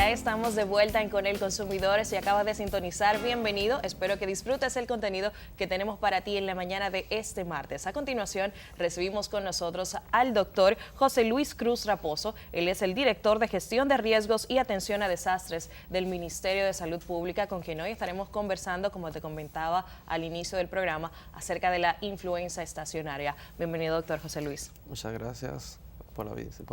Ya estamos de vuelta en Con el Consumidor. Si acabas de sintonizar, bienvenido. Espero que disfrutes el contenido que tenemos para ti en la mañana de este martes. A continuación, recibimos con nosotros al doctor José Luis Cruz Raposo. Él es el director de Gestión de Riesgos y Atención a Desastres del Ministerio de Salud Pública, con quien hoy estaremos conversando, como te comentaba al inicio del programa, acerca de la influenza estacionaria. Bienvenido, doctor José Luis. Muchas gracias por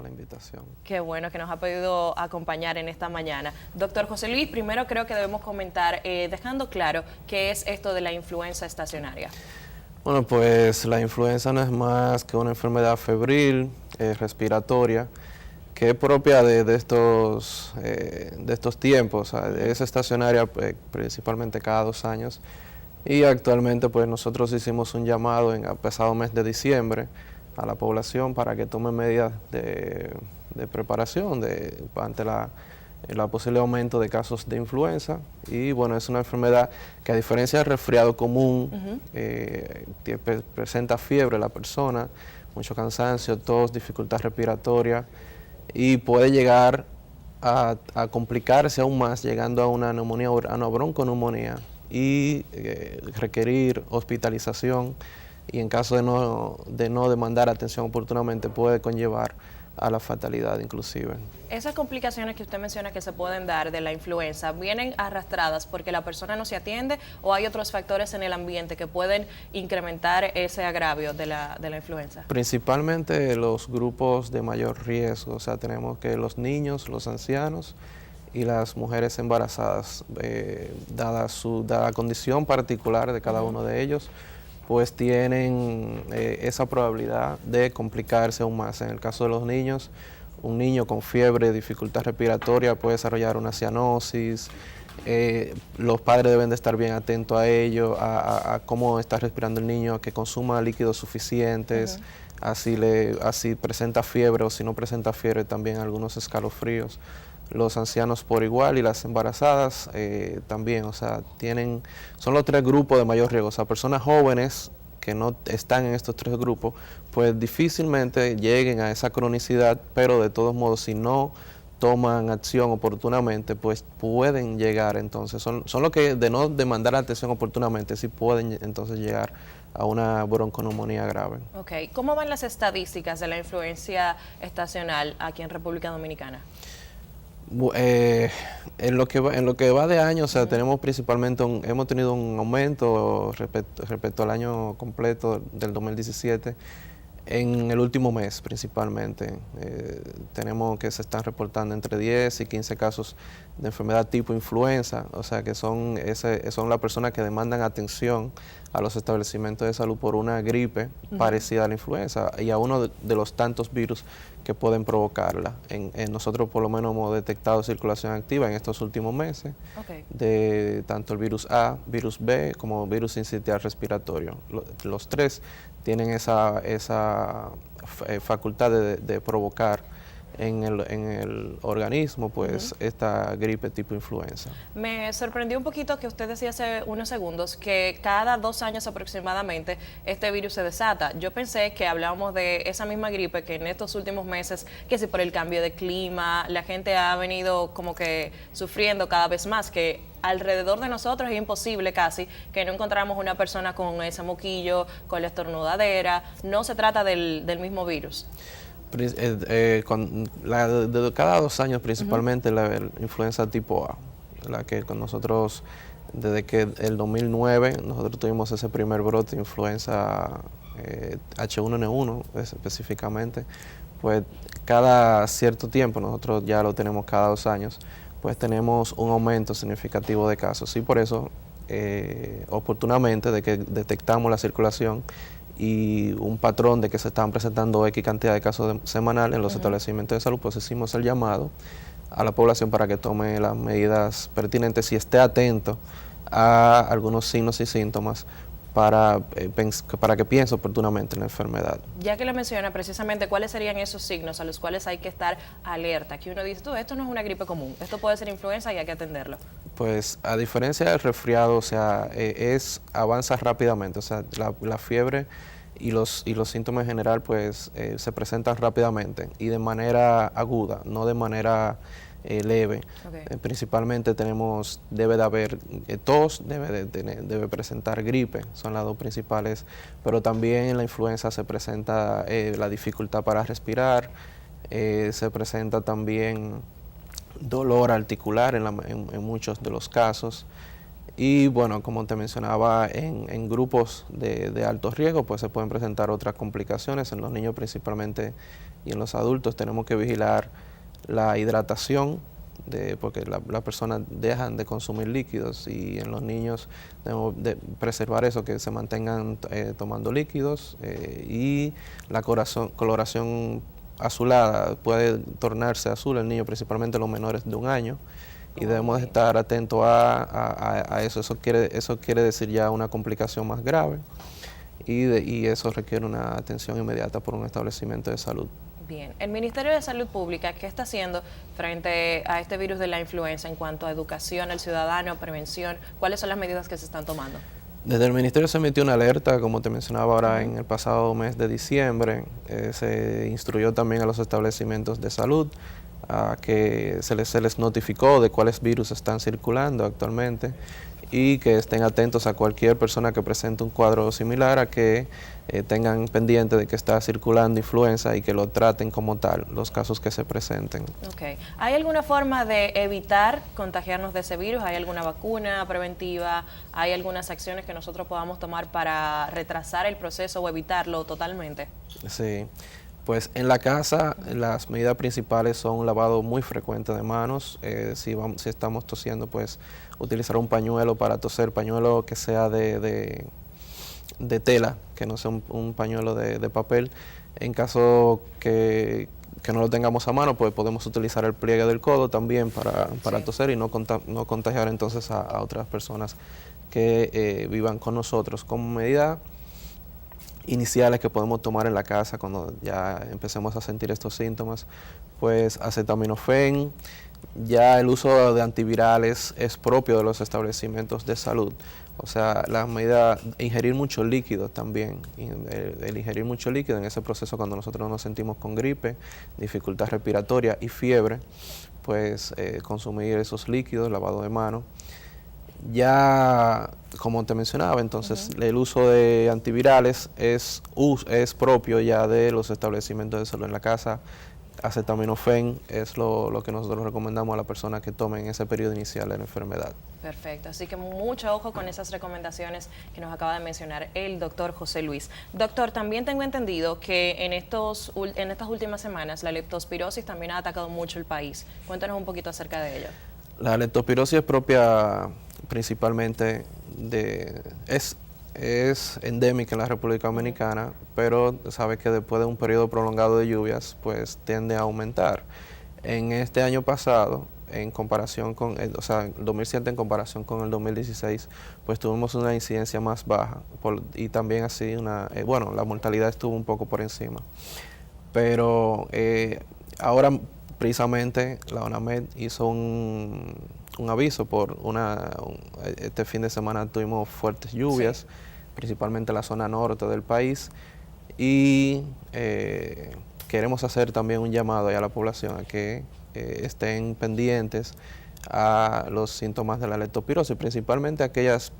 la invitación. Qué bueno que nos ha podido acompañar en esta mañana. Doctor José Luis, primero creo que debemos comentar, dejando claro qué es esto de la influenza estacionaria. Bueno, pues la influenza no es más que una enfermedad febril, respiratoria, que es propia de estos tiempos. Es estacionaria principalmente cada 2 años. Y actualmente pues nosotros hicimos un llamado en el pasado mes de diciembre a la población para que tome medidas de preparación ante el posible aumento de casos de influenza. Y bueno, es una enfermedad que, a diferencia del resfriado común, presenta fiebre la persona, mucho cansancio, tos, dificultad respiratoria, y puede llegar a complicarse aún más, llegando a una neumonía, a una bronconeumonía, y requerir hospitalización, y en caso de no demandar atención oportunamente puede conllevar a la fatalidad inclusive. Esas complicaciones que usted menciona que se pueden dar de la influenza, ¿vienen arrastradas porque la persona no se atiende o hay otros factores en el ambiente que pueden incrementar ese agravio de la influenza? Principalmente los grupos de mayor riesgo, o sea, tenemos que los niños, los ancianos y las mujeres embarazadas, dada la condición particular de cada uno de ellos, pues tienen esa probabilidad de complicarse aún más. En el caso de los niños, un niño con fiebre, dificultad respiratoria puede desarrollar una cianosis. Los padres deben de estar bien atentos a ello, a cómo está respirando el niño, a que consuma líquidos suficientes, así presenta fiebre, o si no presenta fiebre también algunos escalofríos. Los ancianos por igual y las embarazadas también, o sea, son los 3 grupos de mayor riesgo. O sea, personas jóvenes que no están en estos 3 grupos, pues difícilmente lleguen a esa cronicidad, pero de todos modos, si no toman acción oportunamente, pues pueden llegar. Entonces, son los que, de no demandar atención oportunamente, sí pueden entonces llegar a una bronconeumonía grave. Ok, ¿cómo van las estadísticas de la influencia estacional aquí en República Dominicana? En lo que va de año, o sea, tenemos principalmente hemos tenido un aumento respecto al año completo del 2017. En el último mes principalmente, tenemos que se están reportando entre 10 y 15 casos de enfermedad tipo influenza, o sea que son las personas que demandan atención a los establecimientos de salud por una gripe parecida a la influenza y a uno de los tantos virus que pueden provocarla. Nosotros por lo menos hemos detectado circulación activa en estos últimos meses de tanto el virus A, virus B como virus sincitial respiratorio. Los 3 tienen esa facultad de provocar en el organismo, pues, esta gripe tipo influenza. Me sorprendió un poquito que usted decía hace unos segundos que cada 2 años aproximadamente este virus se desata. Yo pensé que hablábamos de esa misma gripe que en estos últimos meses, que si por el cambio de clima, la gente ha venido como que sufriendo cada vez más, que alrededor de nosotros es imposible casi que no encontramos una persona con ese moquillo, con la estornudadera. No se trata del mismo virus. Cada 2 años principalmente la influenza tipo A, la que con nosotros, desde que el 2009, nosotros tuvimos ese primer brote de influenza H1N1 específicamente, pues cada cierto tiempo, nosotros ya lo tenemos cada 2 años, pues tenemos un aumento significativo de casos. Y por eso, oportunamente, de que detectamos la circulación y un patrón de que se estaban presentando X cantidad de casos semanales en los establecimientos de salud, pues hicimos el llamado a la población para que tome las medidas pertinentes y esté atento a algunos signos y síntomas para que piense oportunamente en la enfermedad. Ya que le menciona precisamente cuáles serían esos signos a los cuales hay que estar alerta, que uno dice, esto no es una gripe común, esto puede ser influenza y hay que atenderlo. Pues a diferencia del resfriado, o sea, avanza rápidamente, o sea, la fiebre y los síntomas en general pues se presentan rápidamente y de manera aguda, no de manera leve. Okay. Principalmente debe de haber tos, debe presentar gripe, son las dos principales, pero también en la influenza se presenta la dificultad para respirar, se presenta también dolor articular en muchos de los casos. Y bueno, como te mencionaba, en grupos de alto riesgo pues se pueden presentar otras complicaciones, en los niños principalmente y en los adultos tenemos que vigilar la hidratación, porque las personas dejan de consumir líquidos, y en los niños debemos de preservar eso, que se mantengan tomando líquidos, y la coloración azulada puede tornarse azul en niños, principalmente los menores de 1 año. Y debemos estar atentos a eso. Eso quiere decir ya una complicación más grave, y eso requiere una atención inmediata por un establecimiento de salud. Bien, el Ministerio de Salud Pública, ¿qué está haciendo frente a este virus de la influenza en cuanto a educación al ciudadano, prevención? ¿Cuáles son las medidas que se están tomando? Desde el Ministerio se emitió una alerta, como te mencionaba ahora, en el pasado mes de diciembre. Se instruyó también a los establecimientos de salud a que se les notificó de cuáles virus están circulando actualmente, y que estén atentos a cualquier persona que presente un cuadro similar, a que tengan pendiente de que está circulando influenza y que lo traten como tal, los casos que se presenten. Okay. ¿Hay alguna forma de evitar contagiarnos de ese virus? ¿Hay alguna vacuna preventiva? ¿Hay algunas acciones que nosotros podamos tomar para retrasar el proceso o evitarlo totalmente? Sí. Pues en la casa las medidas principales son un lavado muy frecuente de manos. Si estamos tosiendo, pues utilizar un pañuelo para toser, pañuelo que sea de tela, que no sea un pañuelo de papel. En caso que no lo tengamos a mano, pues podemos utilizar el pliegue del codo también para toser y no contagiar entonces a otras personas que vivan con nosotros. Como medida iniciales que podemos tomar en la casa cuando ya empecemos a sentir estos síntomas, pues acetaminofén. Ya el uso de antivirales es propio de los establecimientos de salud. O sea, la medida, ingerir mucho líquido también, el ingerir mucho líquido en ese proceso cuando nosotros nos sentimos con gripe, dificultad respiratoria y fiebre, pues consumir esos líquidos, lavado de manos. Ya, como te mencionaba, entonces el uso de antivirales es propio ya de los establecimientos de salud. En la casa, acetaminofén es lo que nosotros recomendamos a la persona que tome en ese periodo inicial de la enfermedad. Perfecto, así que mucho ojo con esas recomendaciones que nos acaba de mencionar el doctor José Luis. Doctor, también tengo entendido que en estas últimas semanas la leptospirosis también ha atacado mucho el país. Cuéntanos un poquito acerca de ello. La leptospirosis es propia principalmente es endémica en la República Dominicana, pero sabe que después de un periodo prolongado de lluvias, pues tiende a aumentar. En este año pasado, en comparación con, el 2007 en comparación con el 2016, pues tuvimos una incidencia más baja, y también así la mortalidad estuvo un poco por encima. Pero ahora precisamente la ONAMED hizo un aviso este fin de semana tuvimos fuertes lluvias, principalmente en la zona norte del país, y queremos hacer también un llamado a la población a que estén pendientes a los síntomas de la leptospirosis, principalmente aquellas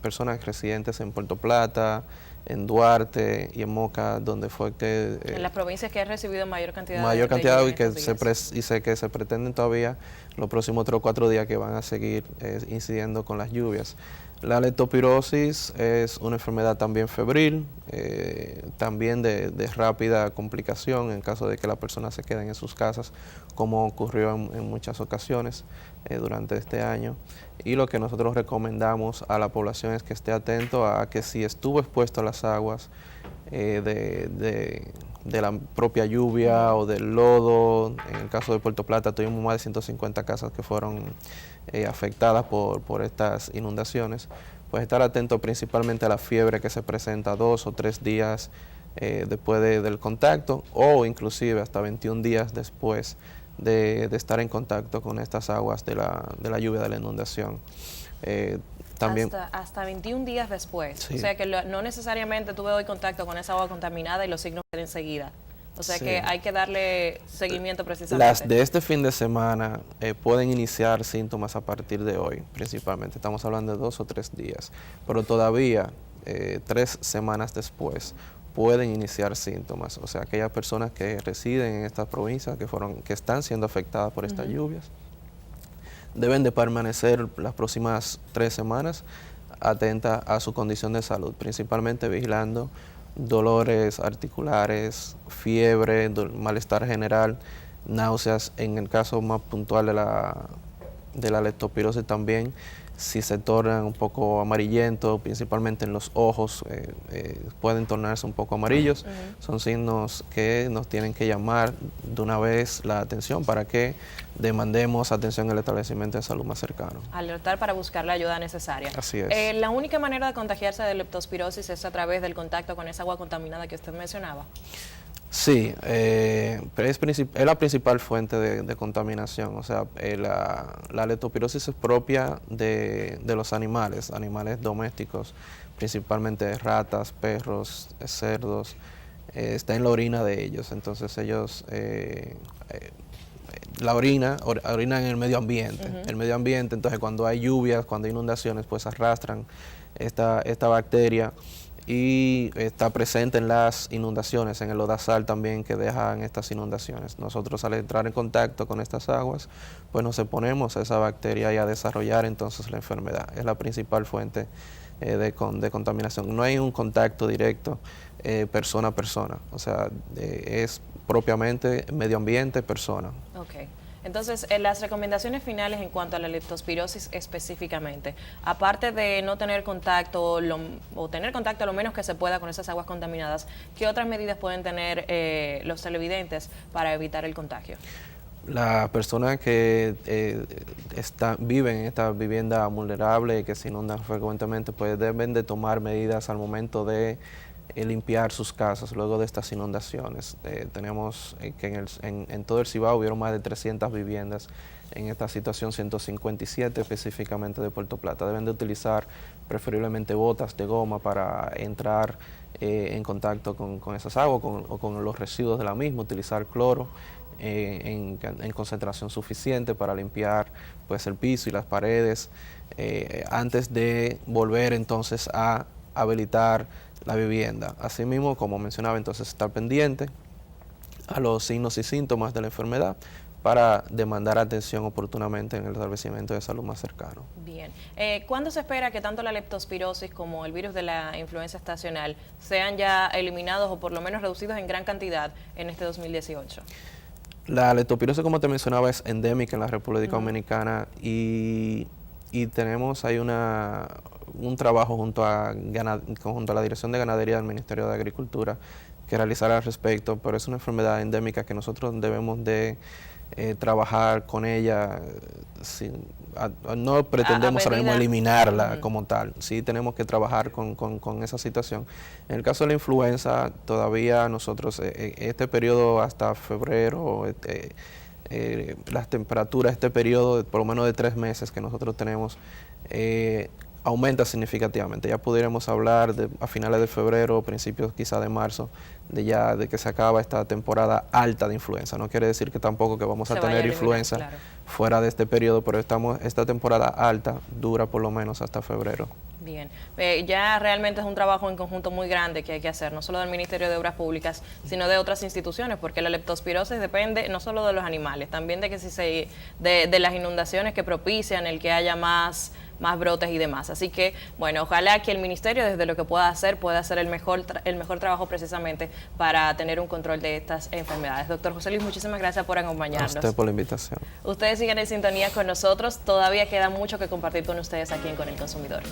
personas residentes en Puerto Plata, en Duarte y en Moca, donde fue que... en las provincias que han recibido mayor cantidad y que sé que se pretenden todavía los próximos 3 o 4 días que van a seguir incidiendo con las lluvias. La leptospirosis es una enfermedad también febril, también de rápida complicación en caso de que las personas se queden en sus casas, como ocurrió en muchas ocasiones durante este año. Y lo que nosotros recomendamos a la población es que esté atento a que si estuvo expuesto a las aguas de la propia lluvia o del lodo, en el caso de Puerto Plata tuvimos más de 150 casas que fueron afectadas por estas inundaciones, pues estar atento principalmente a la fiebre que se presenta 2 o 3 días después del contacto, o inclusive hasta 21 días después de estar en contacto con estas aguas de la lluvia, de la inundación. También, hasta 21 días después. Sí. O sea que no necesariamente tuve hoy contacto con esa agua contaminada y los signos enseguida. O sea Sí. que hay que darle seguimiento precisamente. Las de este fin de semana pueden iniciar síntomas a partir de hoy, principalmente. Estamos hablando de 2 o 3 días, pero todavía 3 semanas después pueden iniciar síntomas. O sea, aquellas personas que residen en estas provincias que están siendo afectadas por estas lluvias, deben de permanecer las próximas 3 semanas atentas a su condición de salud, principalmente vigilando dolores articulares, fiebre, malestar general, náuseas. En el caso más puntual de la leptospirosis también, si se tornan un poco amarillentos, principalmente en los ojos, pueden tornarse un poco amarillos. Son signos que nos tienen que llamar de una vez la atención para que demandemos atención al establecimiento de salud más cercano. Alertar para buscar la ayuda necesaria. Así es. La única manera de contagiarse de leptospirosis es a través del contacto con esa agua contaminada que usted mencionaba. Sí, pero es la principal fuente de contaminación. O sea, la leptospirosis es propia de los animales domésticos, principalmente ratas, perros, cerdos. Está en la orina de ellos. Entonces ellos orinan en el medio ambiente. El medio ambiente, entonces cuando hay lluvias, cuando hay inundaciones, pues arrastran esta bacteria. Y está presente en las inundaciones, en el lodazal también que dejan estas inundaciones. Nosotros al entrar en contacto con estas aguas, pues nos exponemos a esa bacteria y a desarrollar entonces la enfermedad. Es la principal fuente de contaminación. No hay un contacto directo persona a persona, o sea, es propiamente medio ambiente, persona. Ok. Entonces, las recomendaciones finales en cuanto a la leptospirosis específicamente, aparte de no tener contacto o tener contacto lo menos que se pueda con esas aguas contaminadas, ¿qué otras medidas pueden tener los televidentes para evitar el contagio? Las personas que viven en esta vivienda vulnerable y que se inundan frecuentemente, pues deben de tomar medidas al momento de limpiar sus casas luego de estas inundaciones. Tenemos que en todo el Cibao hubieron más de 300 viviendas en esta situación, 157 específicamente de Puerto Plata. Deben de utilizar preferiblemente botas de goma para entrar en contacto con esas aguas o con los residuos de la misma, utilizar cloro en concentración suficiente para limpiar pues el piso y las paredes antes de volver entonces a habilitar la vivienda. Asimismo, como mencionaba, entonces estar pendiente a los signos y síntomas de la enfermedad para demandar atención oportunamente en el establecimiento de salud más cercano. Bien. ¿Cuándo se espera que tanto la leptospirosis como el virus de la influenza estacional sean ya eliminados o por lo menos reducidos en gran cantidad en este 2018? La leptospirosis, como te mencionaba, es endémica en la República Dominicana y tenemos ahí un trabajo junto a la Dirección de Ganadería del Ministerio de Agricultura que realizar al respecto, pero es una enfermedad endémica que nosotros debemos de trabajar con ella. No pretendemos ahora mismo eliminarla como tal, sí tenemos que trabajar con esa situación. En el caso de la influenza, todavía nosotros, este periodo hasta febrero, las temperaturas, este periodo por lo menos de 3 meses que nosotros tenemos, aumenta significativamente. Ya pudiéramos hablar a finales de febrero, principios quizá de marzo, de que se acaba esta temporada alta de influenza. No quiere decir que tampoco que vamos a tener influenza fuera de este periodo, pero esta temporada alta dura por lo menos hasta febrero. Bien, ya realmente es un trabajo en conjunto muy grande que hay que hacer, no solo del Ministerio de Obras Públicas, sino de otras instituciones, porque la leptospirosis depende no solo de los animales, también de que de las inundaciones que propician el que haya más brotes y demás. Así que, bueno, ojalá que el Ministerio, desde lo que pueda hacer el mejor trabajo precisamente para tener un control de estas enfermedades. Doctor José Luis, muchísimas gracias por acompañarnos. A usted por la invitación. Ustedes siguen en sintonía con nosotros, todavía queda mucho que compartir con ustedes aquí en Con el Consumidor.